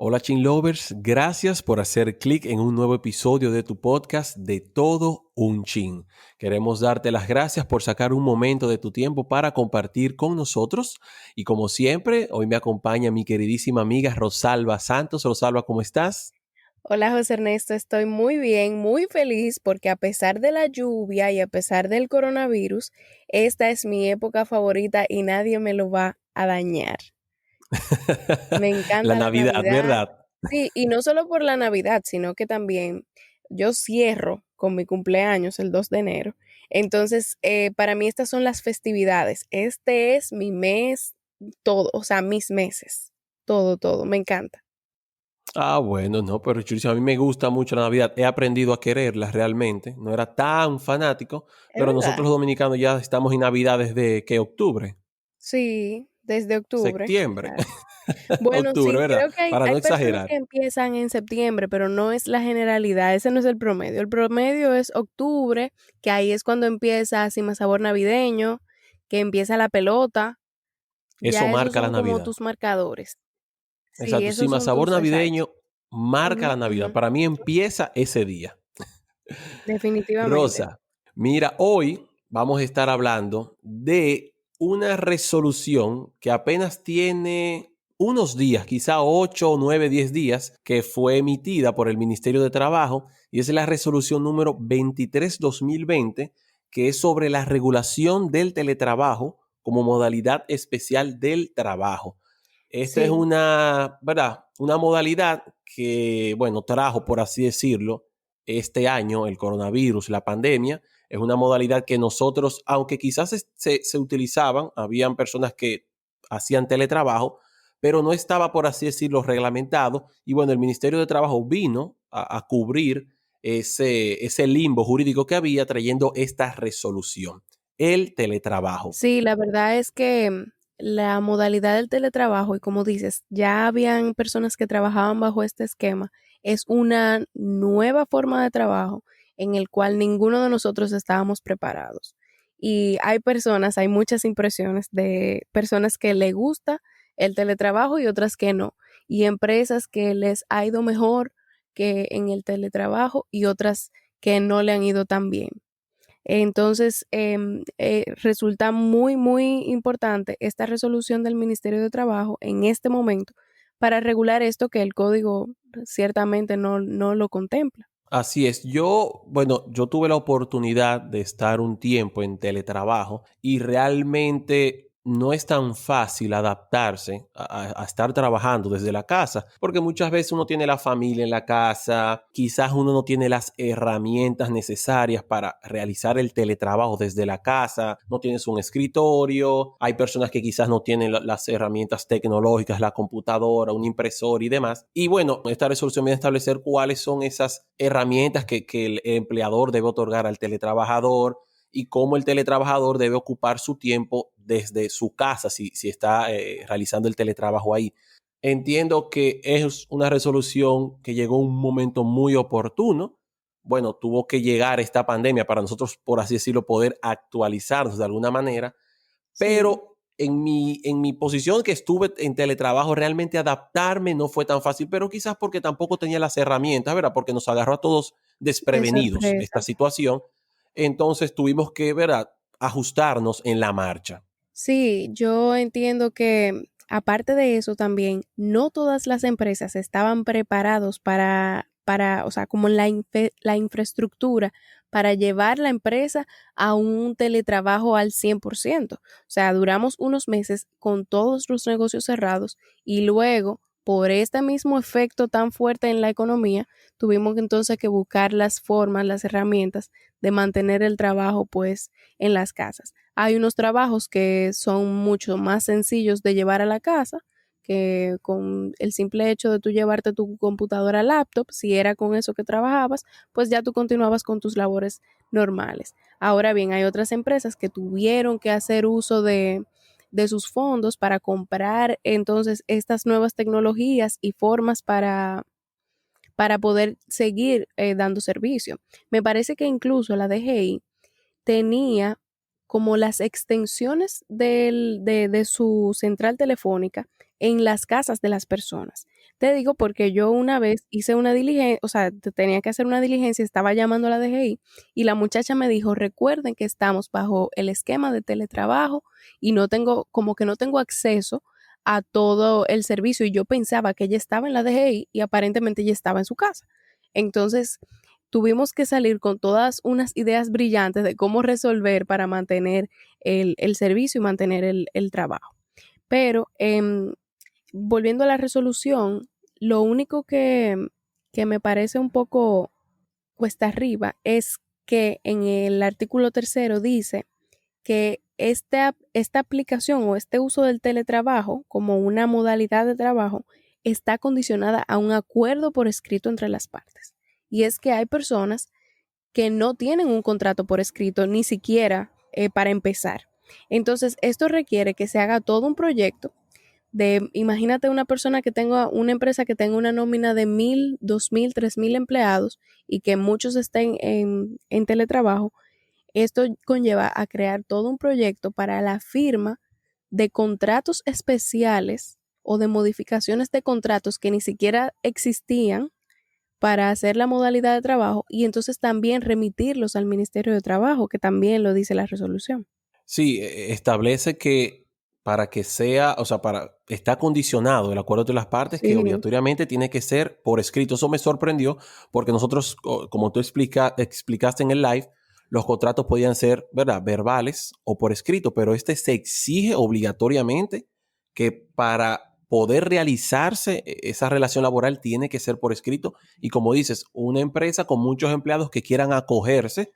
Hola Chin Lovers, gracias por hacer clic en un nuevo episodio de tu podcast de Todo un Chin. Queremos darte las gracias por sacar un momento de tu tiempo para compartir con nosotros y como siempre, hoy me acompaña mi queridísima amiga Rosalba Santos. Rosalba, ¿cómo estás? Hola José Ernesto, estoy muy bien, muy feliz porque a pesar de la lluvia y a pesar del coronavirus, esta es mi época favorita y nadie me lo va a dañar. Me La encanta la Navidad, Navidad. ¿verdad? Sí, y no solo por la Navidad, sino que también yo cierro con mi cumpleaños el 2 de enero. Entonces, para mí estas son las festividades. Este es mi mes, todo, o sea, mis meses. Todo, todo, me encanta. Bueno, no, pero chulísimo, a mí me gusta mucho la Navidad. He aprendido a quererla realmente. No era tan fanático, ¿Es pero verdad? nosotros los dominicanos ya estamos en Navidad desde, ¿qué? Octubre, Sí, desde octubre. septiembre, Bueno, octubre, sí, ¿verdad? creo que hay, Para no hay personas que exagerar. empiezan en septiembre, pero no es la generalidad, ese no es el promedio. El promedio es octubre, que ahí es cuando empieza así más sabor navideño, que empieza la pelota, Eso ya esos marca la son como Navidad. tus marcadores. Sí, Exacto, sí, esos más son sabor tus, exacto. navideño marca Ujú, la Navidad. ujú, Para mí empieza ese día. definitivamente. Rosa, mira, hoy vamos a estar hablando de una resolución que apenas tiene unos días, quizá 8, 9, 10 días, que fue emitida por el Ministerio de Trabajo y es la resolución número 23/2020, que es sobre la regulación del teletrabajo como modalidad especial del trabajo. Esta es Sí, una, ¿verdad? Una modalidad que, bueno, trajo, por así decirlo, este año el coronavirus, la pandemia. Es una modalidad que nosotros, aunque quizás se utilizaban, habían personas que hacían teletrabajo, pero no estaba, por así decirlo, reglamentado. Y bueno, el Ministerio de Trabajo vino a cubrir ese limbo jurídico que había trayendo esta resolución, el teletrabajo. sí, la verdad es que la modalidad del teletrabajo, y como dices, ya habían personas que trabajaban bajo este esquema, es una nueva forma de trabajo en el cual ninguno de nosotros estábamos preparados. Y hay personas, hay muchas impresiones de personas que le gusta el teletrabajo y otras que no. Y empresas que les ha ido mejor que en el teletrabajo y otras que no le han ido tan bien. Entonces, resulta muy, muy importante esta resolución del Ministerio de Trabajo en este momento para regular esto que el código ciertamente no lo contempla. Así es. Yo tuve la oportunidad de estar un tiempo en teletrabajo y realmente no es tan fácil adaptarse a estar trabajando desde la casa, porque muchas veces uno tiene la familia en la casa, quizás uno no tiene las herramientas necesarias para realizar el teletrabajo desde la casa, no tienes un escritorio, hay personas que quizás no tienen las herramientas tecnológicas, la computadora, un impresor y demás. Y bueno, esta resolución viene a establecer cuáles son esas herramientas que el empleador debe otorgar al teletrabajador y cómo el teletrabajador debe ocupar su tiempo desde su casa si está realizando el teletrabajo ahí. Entiendo que es una resolución que llegó en un momento muy oportuno. Bueno, tuvo que llegar esta pandemia para nosotros, por así decirlo, poder actualizarnos de alguna manera, Sí, pero en mi posición que estuve en teletrabajo, realmente adaptarme no fue tan fácil, pero quizás porque tampoco tenía las herramientas, ¿verdad? Porque nos agarró a todos de desprevenidos esta sorpresa. situación. Entonces tuvimos que, ¿verdad? Ajustarnos en la marcha. Sí, yo entiendo que aparte de eso también, no todas las empresas estaban preparados o sea, como la infraestructura para llevar la empresa a un teletrabajo al 100%. O sea, duramos unos meses con todos los negocios cerrados y luego, por este mismo efecto tan fuerte en la economía, tuvimos entonces que buscar las formas, las herramientas de mantener el trabajo pues en las casas. Hay unos trabajos que son mucho más sencillos de llevar a la casa, que con el simple hecho de tú llevarte tu computadora laptop, si era con eso que trabajabas, pues ya tú continuabas con tus labores normales. Ahora bien, hay otras empresas que tuvieron que hacer uso de sus fondos para comprar entonces estas nuevas tecnologías y formas para poder seguir dando servicio. Me parece que incluso la DGI tenía como las extensiones de su central telefónica en las casas de las personas. Te digo porque yo una vez hice una diligencia, o sea, tenía que hacer una diligencia, estaba llamando a la DGI y la muchacha me dijo, recuerden que estamos bajo el esquema de teletrabajo y no tengo, como que no tengo acceso a todo el servicio y yo pensaba que ella estaba en la DGI y aparentemente ella estaba en su casa. Entonces, tuvimos que salir con todas unas ideas brillantes de cómo resolver para mantener el servicio y mantener el trabajo. Pero volviendo a la resolución, lo único que me parece un poco cuesta arriba es que en el artículo tercero dice que esta aplicación o este uso del teletrabajo como una modalidad de trabajo está condicionada a un acuerdo por escrito entre las partes. Y es que hay personas que no tienen un contrato por escrito ni siquiera para empezar. Entonces, esto requiere que se haga todo un proyecto imagínate una persona que tenga una empresa que tenga una nómina de 1,000, 2,000, 3,000 empleados y que muchos estén en teletrabajo. Esto conlleva a crear todo un proyecto para la firma de contratos especiales o de modificaciones de contratos que ni siquiera existían para hacer la modalidad de trabajo y entonces también remitirlos al Ministerio de Trabajo, que también lo dice la resolución. Sí, establece que para que sea, o sea, está condicionado el acuerdo de las partes que Sí, obligatoriamente tiene que ser por escrito. Eso me sorprendió porque nosotros, como tú explicaste en el live, los contratos podían ser, ¿verdad?, verbales o por escrito, pero este se exige obligatoriamente que para poder realizarse esa relación laboral tiene que ser por escrito. Y como dices, una empresa con muchos empleados que quieran acogerse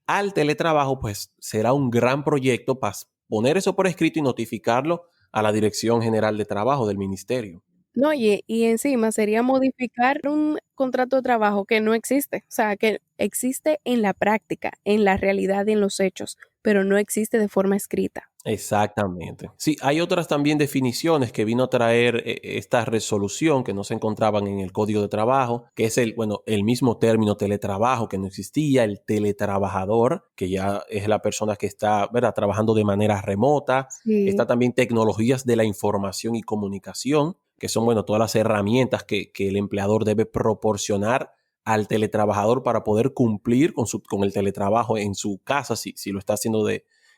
al teletrabajo, pues será un gran proyecto para poner eso por escrito y notificarlo a la Dirección General de Trabajo del Ministerio. no, y encima sería modificar un contrato de trabajo que no existe, o sea, que existe en la práctica, en la realidad y en los hechos, pero no existe de forma escrita. Exactamente. Sí, hay otras también definiciones que vino a traer esta resolución que no se encontraban en el Código de Trabajo, que es el mismo término teletrabajo que no existía, el teletrabajador, que ya es la persona que está, ¿verdad?, trabajando de manera remota. Está Sí, también tecnologías de la información y comunicación, que son, bueno, todas las herramientas que el empleador debe proporcionar al teletrabajador para poder cumplir con el teletrabajo en su casa, si lo está haciendo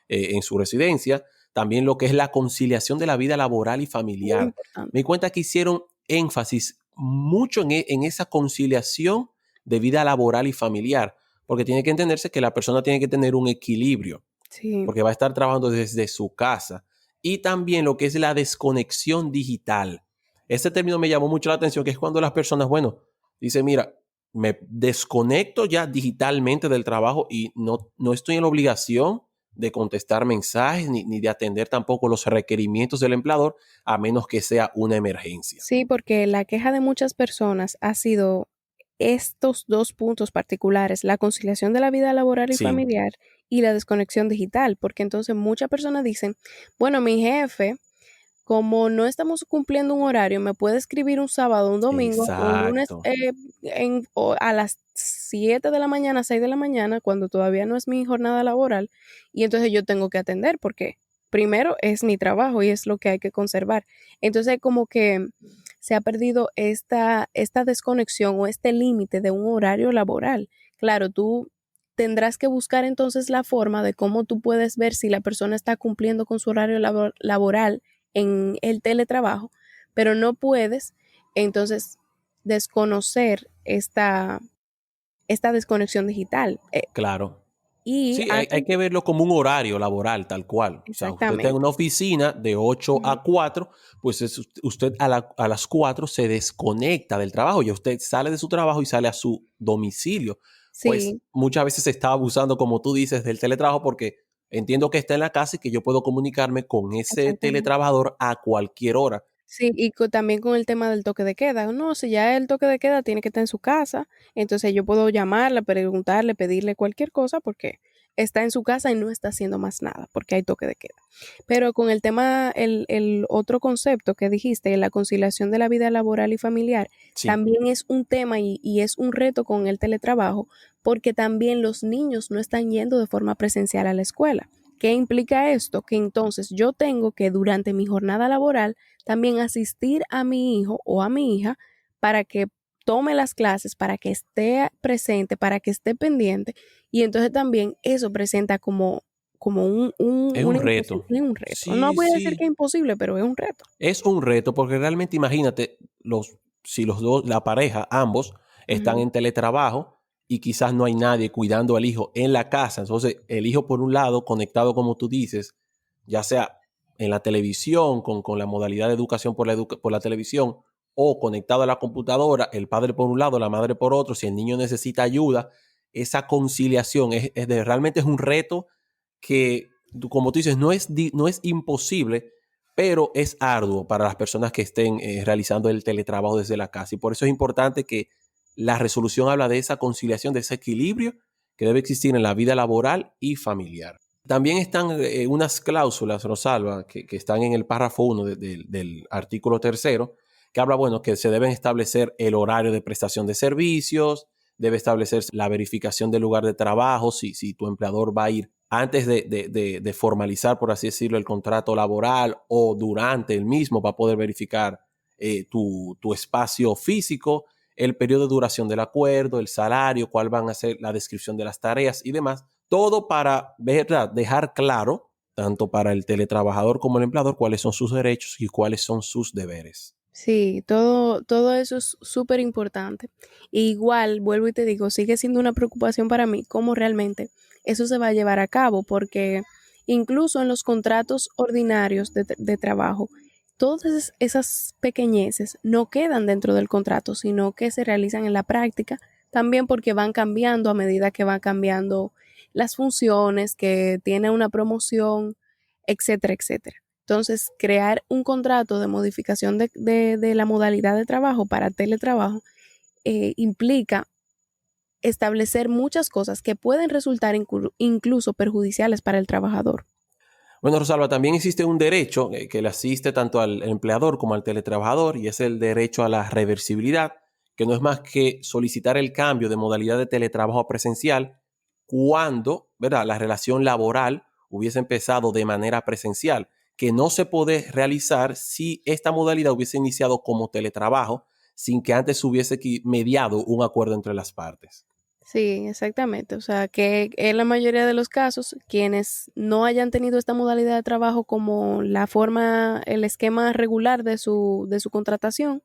en su residencia. También lo que es la conciliación de la vida laboral y muy familiar. Me importante. di cuenta que hicieron énfasis mucho en esa conciliación de vida laboral y familiar, porque tiene que entenderse que la persona tiene que tener un equilibrio, Sí, porque va a estar trabajando desde su casa. Y también lo que es la desconexión digital. Ese término me llamó mucho la atención, que es cuando las personas, bueno, dicen, mira, me desconecto ya digitalmente del trabajo y no estoy en la obligación de contestar mensajes ni de atender tampoco los requerimientos del empleador, a menos que sea una emergencia. sí, porque la queja de muchas personas ha sido estos dos puntos particulares, la conciliación de la vida laboral y Sí, familiar y la desconexión digital, porque entonces muchas personas dicen, bueno, mi jefe como no estamos cumpliendo un horario, me puede escribir un sábado, un domingo, un lunes exacto. a las 7 de la mañana, 6 de la mañana, cuando todavía no es mi jornada laboral, y entonces yo tengo que atender porque primero es mi trabajo y es lo que hay que conservar. Entonces como que se ha perdido esta desconexión o este límite de un horario laboral. Claro, tú tendrás que buscar entonces la forma de cómo tú puedes ver si la persona está cumpliendo con su horario laboral en el teletrabajo, pero no puedes entonces desconocer esta desconexión digital. Claro. Y Sí, hay antes, que verlo como un horario laboral, tal cual. O sea, usted está en exactamente. una oficina de 8 Ujú. a 4, pues usted a las 4 se desconecta del trabajo y usted sale de su trabajo y sale a su domicilio. Pues Sí, muchas veces se está abusando, como tú dices, del teletrabajo porque entiendo que está en la casa y que yo puedo comunicarme con ese exactamente. teletrabajador a cualquier hora. Sí, y también con el tema del toque de queda. No, si ya el toque de queda tiene que estar en su casa, entonces yo puedo llamarla, preguntarle, pedirle cualquier cosa porque está en su casa y no está haciendo más nada porque hay toque de queda. Pero con el tema, el otro concepto que dijiste, la conciliación de la vida laboral y familiar, Sí, también es un tema y es un reto con el teletrabajo porque también los niños no están yendo de forma presencial a la escuela. ¿Qué implica esto? Que entonces yo tengo que durante mi jornada laboral también asistir a mi hijo o a mi hija para que tome las clases, para que esté presente, para que esté pendiente. Y entonces también eso presenta como Es un reto. un reto. No Sí, voy a decir que sí. es imposible, pero es un reto. Es un reto porque realmente imagínate, si los dos, la pareja, ambos, están Ujú. en teletrabajo y quizás no hay nadie cuidando al hijo en la casa. Entonces, el hijo por un lado, conectado como tú dices, ya sea en la televisión, con la modalidad de educación por la televisión, o conectado a la computadora, el padre por un lado, la madre por otro, si el niño necesita ayuda, esa conciliación realmente es un reto que, como tú dices, no es imposible, pero es arduo para las personas que estén realizando el teletrabajo desde la casa. Y por eso es importante que la resolución habla de esa conciliación, de ese equilibrio que debe existir en la vida laboral y familiar. También están unas cláusulas, Rosalba, que están en el párrafo 1 del artículo tercero, que habla, bueno, que se deben establecer el horario de prestación de servicios, debe establecerse la verificación del lugar de trabajo, si tu empleador va a ir antes de formalizar, por así decirlo, el contrato laboral o durante el mismo para poder verificar tu espacio físico, el periodo de duración del acuerdo, el salario, cuál van a ser la descripción de las tareas y demás. Todo para, ¿verdad?, dejar claro, tanto para el teletrabajador como el empleador, cuáles son sus derechos y cuáles son sus deberes. Sí, todo eso es súper importante. Igual, vuelvo y te digo, sigue siendo una preocupación para mí cómo realmente eso se va a llevar a cabo, porque incluso en los contratos ordinarios de trabajo, todas esas pequeñeces no quedan dentro del contrato, sino que se realizan en la práctica, también porque van cambiando a medida que van cambiando las funciones, que tiene una promoción, etcétera, etcétera. Entonces, crear un contrato de modificación de la modalidad de trabajo para teletrabajo implica establecer muchas cosas que pueden resultar incluso perjudiciales para el trabajador. Bueno, Rosalba, también existe un derecho que le asiste tanto al empleador como al teletrabajador y es el derecho a la reversibilidad, que no es más que solicitar el cambio de modalidad de teletrabajo a presencial cuando, ¿verdad?, la relación laboral hubiese empezado de manera presencial, que no se puede realizar si esta modalidad hubiese iniciado como teletrabajo sin que antes hubiese mediado un acuerdo entre las partes. Sí, exactamente. O sea, que en la mayoría de los casos, quienes no hayan tenido esta modalidad de trabajo como la forma, el esquema regular de su contratación,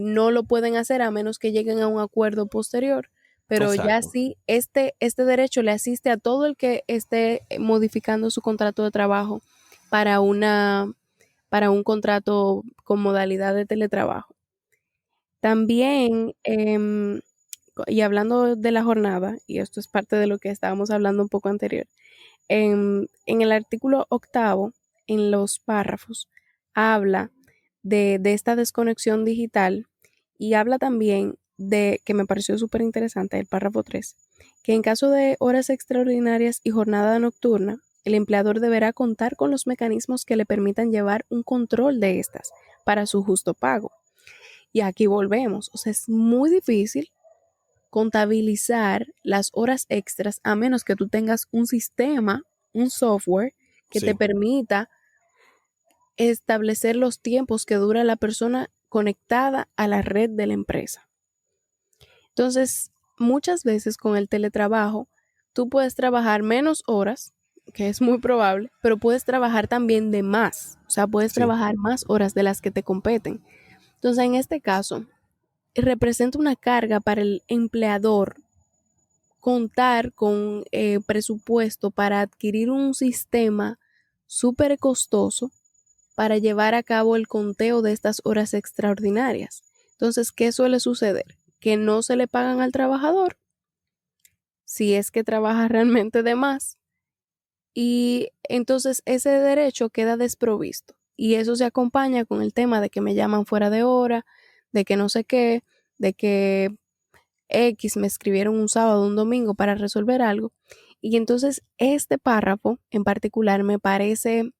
no lo pueden hacer a menos que lleguen a un acuerdo posterior. Pero ya Exacto. sí, este derecho le asiste a todo el que esté modificando su contrato de trabajo para para un contrato con modalidad de teletrabajo. También, y hablando de la jornada, y esto es parte de lo que estábamos hablando un poco anterior, en el artículo octavo, en los párrafos, habla de esta desconexión digital y habla también de, que me pareció súper interesante, el párrafo 3, que en caso de horas extraordinarias y jornada nocturna, el empleador deberá contar con los mecanismos que le permitan llevar un control de estas para su justo pago. Y aquí volvemos, o sea, es muy difícil contabilizar las horas extras a menos que tú tengas un sistema, un software que te Sí. permita establecer los tiempos que dura la persona conectada a la red de la empresa. Entonces, muchas veces con el teletrabajo, tú puedes trabajar menos horas, que es muy probable, pero puedes trabajar también de más, o sea, puedes Sí. trabajar más horas de las que te competen. Entonces, en este caso, representa una carga para el empleador contar con presupuesto para adquirir un sistema súper costoso para llevar a cabo el conteo de estas horas extraordinarias. Entonces, ¿qué suele suceder? Que no se le pagan al trabajador si es que trabaja realmente de más y entonces ese derecho queda desprovisto y eso se acompaña con el tema de que me llaman fuera de hora, de que no sé qué, de que X me escribieron un sábado o un domingo para resolver algo. Y entonces este párrafo en particular me parece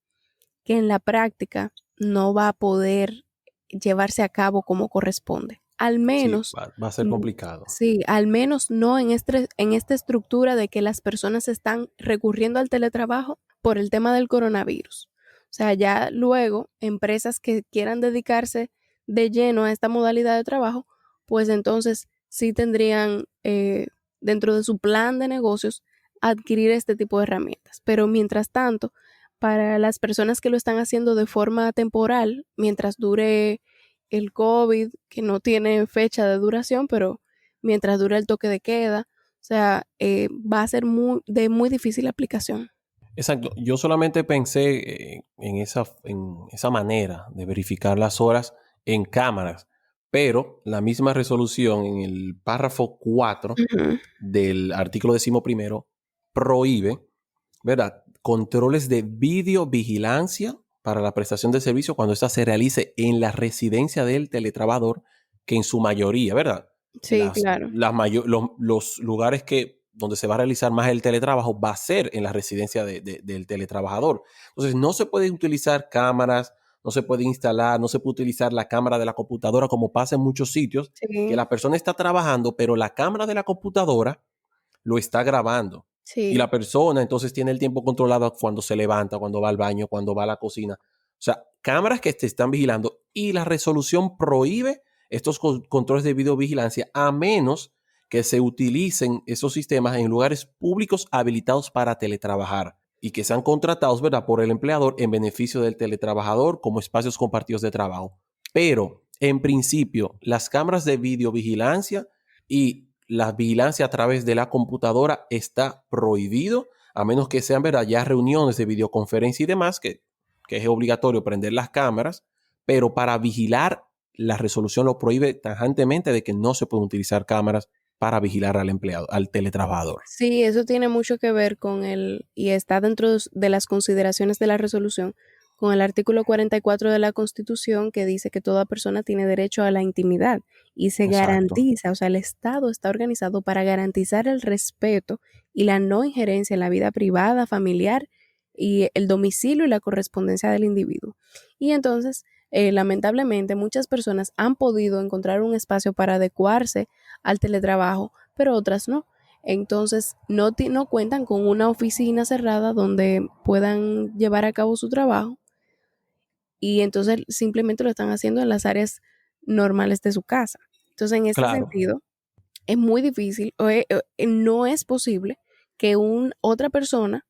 que en la práctica no va a poder llevarse a cabo como corresponde. Al Sí, menos, va a ser complicado. sí, al menos no en esta estructura de que las personas están recurriendo al teletrabajo por el tema del coronavirus. O sea, ya luego empresas que quieran dedicarse de lleno a esta modalidad de trabajo, pues entonces sí tendrían dentro de su plan de negocios adquirir este tipo de herramientas. Pero mientras tanto, para las personas que lo están haciendo de forma temporal, mientras dure el COVID, que no tiene fecha de duración, pero mientras dure el toque de queda, o sea, va a ser de muy difícil aplicación. Exacto. Yo solamente pensé en esa manera de verificar las horas en cámaras, pero la misma resolución en el párrafo 4 Ujú. del artículo 11 prohíbe, ¿verdad?, controles de videovigilancia para la prestación de servicio cuando ésta se realice en la residencia del teletrabajador, que en su mayoría, ¿verdad? Sí, claro. Los lugares donde se va a realizar más el teletrabajo va a ser en la residencia del teletrabajador. Entonces, no se pueden utilizar cámaras, no se puede instalar, no se puede utilizar la cámara de la computadora como pasa en muchos sitios, que Sí, la persona está trabajando, pero la cámara de la computadora lo está grabando. Y sí, la persona entonces tiene el tiempo controlado cuando se levanta, cuando va al baño, cuando va a la cocina. O sea, cámaras que te están vigilando y la resolución prohíbe estos controles de videovigilancia a menos que se utilicen esos sistemas en lugares públicos habilitados para teletrabajar y que sean contratados, ¿verdad?, por el empleador en beneficio del teletrabajador como espacios compartidos de trabajo. Pero, en principio, las cámaras de videovigilancia y la vigilancia a través de la computadora está prohibido, a menos que sean, ¿verdad?, ya reuniones de videoconferencia y demás, que es obligatorio prender las cámaras, pero para vigilar, la resolución lo prohíbe tajantemente de que no se pueden utilizar cámaras para vigilar al empleado, al teletrabajador. sí, eso tiene mucho que ver con y está dentro de las consideraciones de la resolución, con el artículo 44 de la Constitución que dice que toda persona tiene derecho a la intimidad y se Exacto. garantiza, o sea, el Estado está organizado para garantizar el respeto y la no injerencia en la vida privada, familiar y el domicilio y la correspondencia del individuo. Y entonces, lamentablemente, muchas personas han podido encontrar un espacio para adecuarse al teletrabajo, pero otras no. Entonces, no cuentan con una oficina cerrada donde puedan llevar a cabo su trabajo y entonces simplemente lo están haciendo en las áreas normales de su casa. Entonces, en ese Claro. sentido, es muy difícil, no es posible que otra persona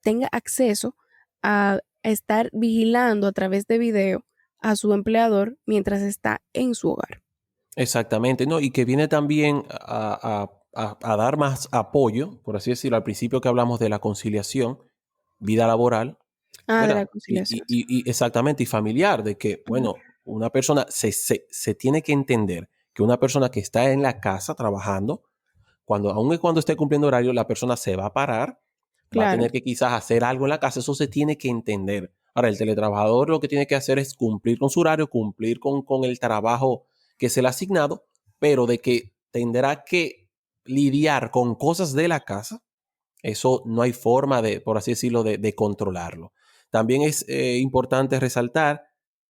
tenga acceso a estar vigilando a través de video a su empleador mientras está en su hogar. Exactamente, ¿no? Y que viene también a dar más apoyo, por así decirlo, al principio que hablamos de la conciliación, vida laboral, Ah, de la ¿verdad? conciliación. Y exactamente, y familiar, de que, Ujú. bueno, una persona se tiene que entender que una persona que está en la casa trabajando, aun y cuando esté cumpliendo horario, la persona se va a parar, va a Claro, tener que quizás hacer algo en la casa, eso se tiene que entender. Ahora, el teletrabajador lo que tiene que hacer es cumplir con su horario, cumplir con el trabajo que se le ha asignado, pero de que tendrá que lidiar con cosas de la casa, eso no hay forma de, por así decirlo, de controlarlo. También es importante resaltar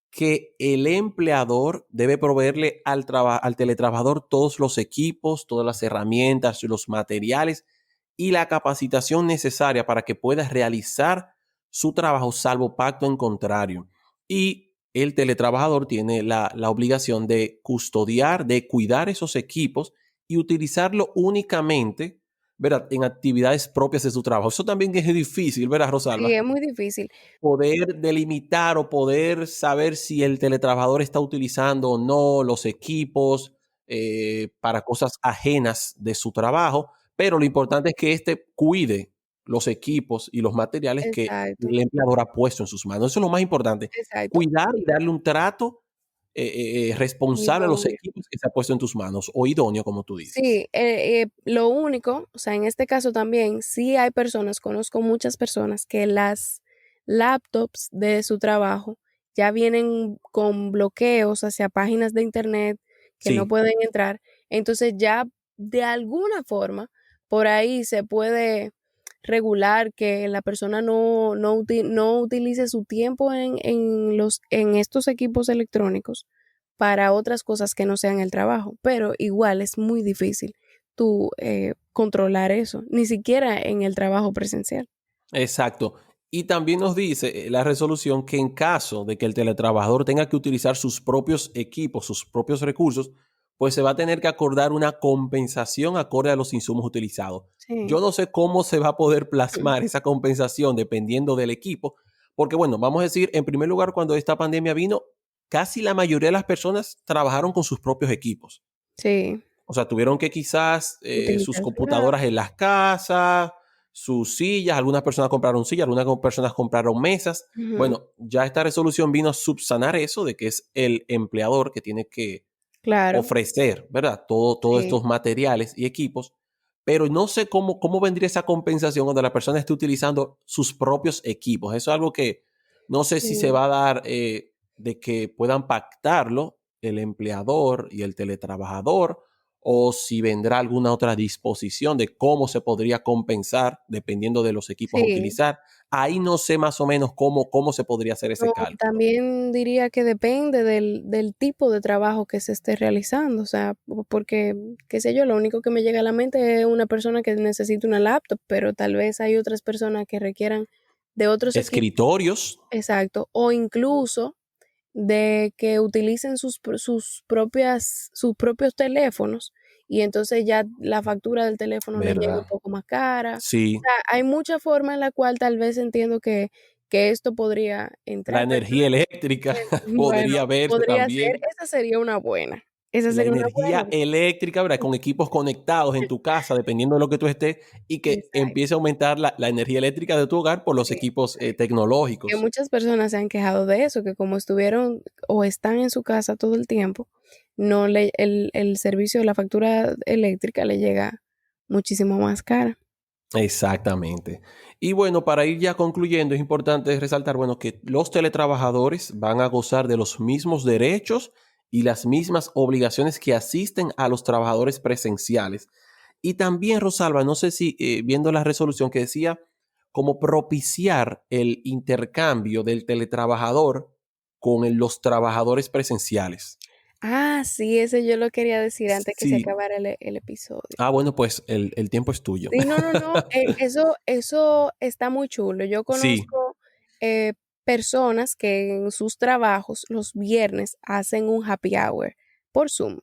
que el empleador debe proveerle al teletrabajador todos los equipos, todas las herramientas, los materiales y la capacitación necesaria para que pueda realizar su trabajo salvo pacto en contrario. Y el teletrabajador tiene la obligación de custodiar, de cuidar esos equipos y utilizarlo únicamente, ¿verdad?, en actividades propias de su trabajo. Eso también es difícil, ¿verdad, sí, Rosalba? es muy difícil. Poder delimitar o poder saber si el teletrabajador está utilizando o no los equipos para cosas ajenas de su trabajo, pero lo importante es que éste cuide los equipos y los materiales que Exacto, el empleador ha puesto en sus manos. Eso es lo más importante, exacto. cuidar y darle un trato responsable a los Idóneo. equipos que se ha puesto en tus manos, o idóneo, como tú dices. Sí, lo único, o sea, en este caso también, sí hay personas, conozco muchas personas que las laptops de su trabajo ya vienen con bloqueos hacia páginas de internet que no Sí, pueden entrar. Entonces ya de alguna forma por ahí se puede regular que la persona no utilice su tiempo en estos equipos electrónicos para otras cosas que no sean el trabajo, pero igual es muy difícil tú controlar eso, ni siquiera en el trabajo presencial. exacto. Y también nos dice la resolución que en caso de que el teletrabajador tenga que utilizar sus propios equipos, sus propios recursos, pues se va a tener que acordar una compensación acorde a los insumos utilizados. Sí, Yo no sé cómo se va a poder plasmar esa compensación dependiendo del equipo, porque bueno, vamos a decir, en primer lugar, cuando esta pandemia vino, casi la mayoría de las personas trabajaron con sus propios equipos. sí, O sea, tuvieron que quizás sus utilizar su computadoras en las casas, sus sillas, algunas personas compraron sillas, algunas personas compraron mesas. ujú, Bueno, ya esta resolución vino a subsanar eso de que es el empleador que tiene que claro, ofrecer, ¿verdad? Todos sí, estos materiales y equipos, pero no sé cómo vendría esa compensación cuando la persona esté utilizando sus propios equipos. Eso es algo que no sé si se sí. va a dar de que puedan pactarlo el empleador y el teletrabajador o si vendrá alguna otra disposición de cómo se podría compensar dependiendo de los equipos a Sí, utilizar. Ahí no sé más o menos cómo se podría hacer ese no, cálculo. también diría que depende del tipo de trabajo que se esté realizando, o sea, porque, qué sé yo, lo único que me llega a la mente es una persona que necesita una laptop, pero tal vez hay otras personas que requieran de otros equipos, Escritorios, exacto, o incluso de que utilicen sus propios teléfonos, y entonces ya la factura del teléfono le llega un ¿verdad? poco más cara. O Sí, sea, hay mucha forma en la cual tal vez entiendo que esto podría la entrar, pero energía eléctrica bueno, podría verse podría ser, también. esa sería una buena. Esa La sería una energía buena. eléctrica, ¿verdad? Con equipos conectados en tu casa, dependiendo de lo que tú estés, y que Exacto, empiece a aumentar la energía eléctrica de tu hogar por los sí. equipos Que tecnológicos. muchas personas se han quejado de eso, que como estuvieron o están en su casa todo el tiempo, no le el servicio, la factura eléctrica le llega muchísimo más cara. Exactamente. Y bueno, para ir ya concluyendo, es importante resaltar, bueno, que los teletrabajadores van a gozar de los mismos derechos y las mismas obligaciones que asisten a los trabajadores presenciales. Y también, Rosalba, no sé si viendo la resolución que decía como propiciar el intercambio del teletrabajador con los trabajadores presenciales. Ah, sí, ese yo lo quería decir antes que se Sí. acabara el episodio. Ah, bueno, pues el tiempo es tuyo. Sí, no, no, no, eso está muy chulo. Yo Sí. conozco, eh, personas que en sus trabajos los viernes hacen un happy hour por Zoom. O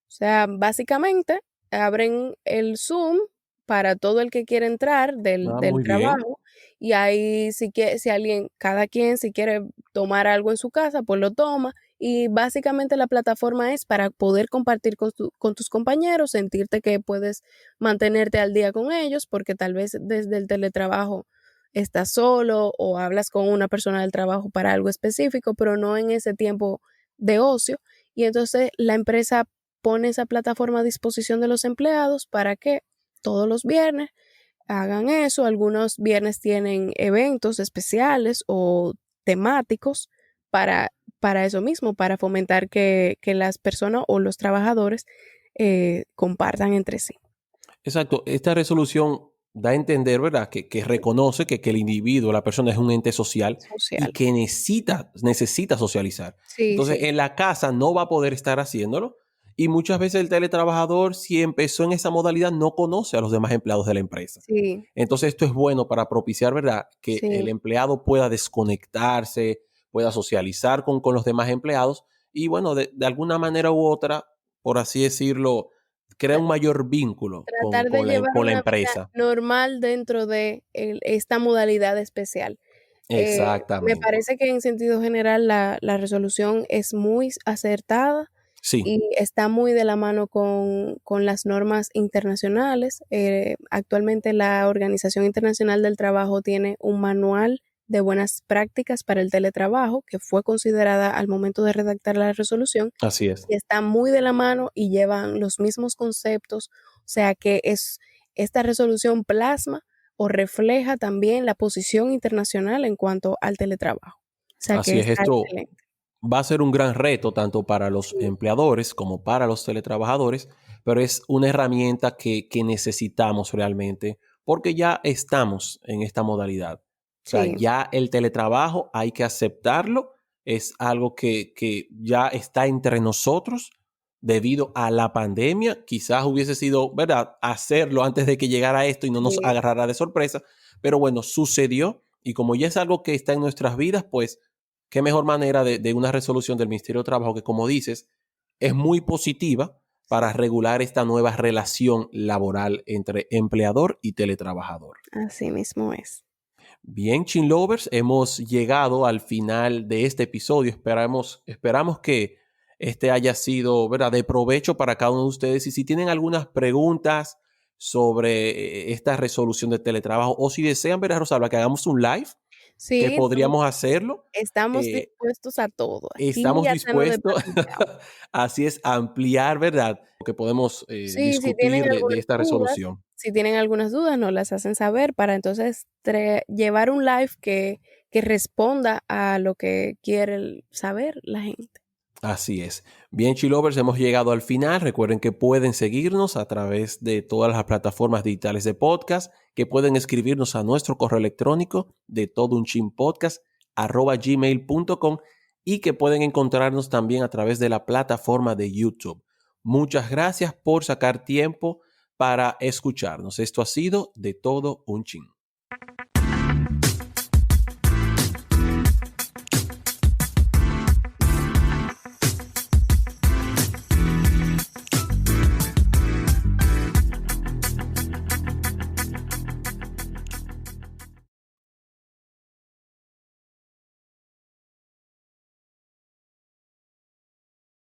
sea, básicamente abren el Zoom para todo el que quiere entrar Ah, del muy bien. trabajo, y ahí si alguien, cada quien si quiere tomar algo en su casa, pues lo toma, y básicamente la plataforma es para poder compartir con tus compañeros, sentirte que puedes mantenerte al día con ellos, porque tal vez desde el teletrabajo estás solo o hablas con una persona del trabajo para algo específico, pero no en ese tiempo de ocio. Y entonces la empresa pone esa plataforma a disposición de los empleados para que todos los viernes hagan eso. Algunos viernes tienen eventos especiales o temáticos para, para eso mismo, para fomentar que las personas o los trabajadores compartan entre sí. Exacto. Esta resolución da a entender, ¿verdad?, que reconoce que el individuo, la persona es un ente social y Social. que necesita socializar. Sí, Entonces, sí, en la casa no va a poder estar haciéndolo y muchas veces el teletrabajador, si empezó en esa modalidad, no conoce a los demás empleados de la empresa. sí, Entonces, esto es bueno para propiciar, ¿verdad?, que el sí. empleado pueda desconectarse, pueda socializar con los demás empleados y, bueno, de alguna manera u otra, por así decirlo, crea un mayor vínculo con, Tratar de con la, llevar con la una vida empresa. normal dentro de esta modalidad especial. Me Exactamente. parece que en sentido general la resolución es muy acertada Sí, y está muy de la mano con las normas internacionales. Actualmente la Organización Internacional del Trabajo tiene un manual de buenas prácticas para el teletrabajo que fue considerada al momento de redactar la resolución, así es. y está muy de la mano y llevan los mismos conceptos, o sea que esta resolución plasma o refleja también la posición internacional en cuanto al teletrabajo. O sea que Así es. está Esto excelente. va a ser un gran reto tanto para los Sí, empleadores como para los teletrabajadores, pero es una herramienta que necesitamos realmente porque ya estamos en esta modalidad. O sea, sí, ya el teletrabajo hay que aceptarlo, es algo que ya está entre nosotros debido a la pandemia. Quizás hubiese sido, ¿verdad?, hacerlo antes de que llegara esto y no nos sí, agarrara de sorpresa, pero bueno, sucedió Y como ya es algo que está en nuestras vidas, pues qué mejor manera de una resolución del Ministerio de Trabajo que, como dices, es muy positiva para regular esta nueva relación laboral entre empleador y teletrabajador. Así mismo es. Bien, Chin Lovers, hemos llegado al final de este episodio. Esperamos que este haya sido, ¿verdad?, de provecho para cada uno de ustedes. Y si tienen algunas preguntas sobre esta resolución de teletrabajo o si desean, ¿verdad, Rosalba, que hagamos un live, que Sí, podríamos hacerlo? estamos eh, dispuestos a todo. Aquí Estamos ya se nos dispuestos, despatrillados. así es, a ampliar, ¿verdad?, lo que podemos Sí, discutir de esta resolución. si tienen algunas dudas, nos las hacen saber para entonces llevar un live que responda a lo que quiere saber la gente. Así es. Bien, Chilovers, hemos llegado al final. Recuerden que pueden seguirnos a través de todas las plataformas digitales de podcast, que pueden escribirnos a nuestro correo electrónico de todounchimpodcast@gmail.com y que pueden encontrarnos también a través de la plataforma de YouTube. Muchas gracias por sacar tiempo para escucharnos. Esto ha sido De Todo Un Chin.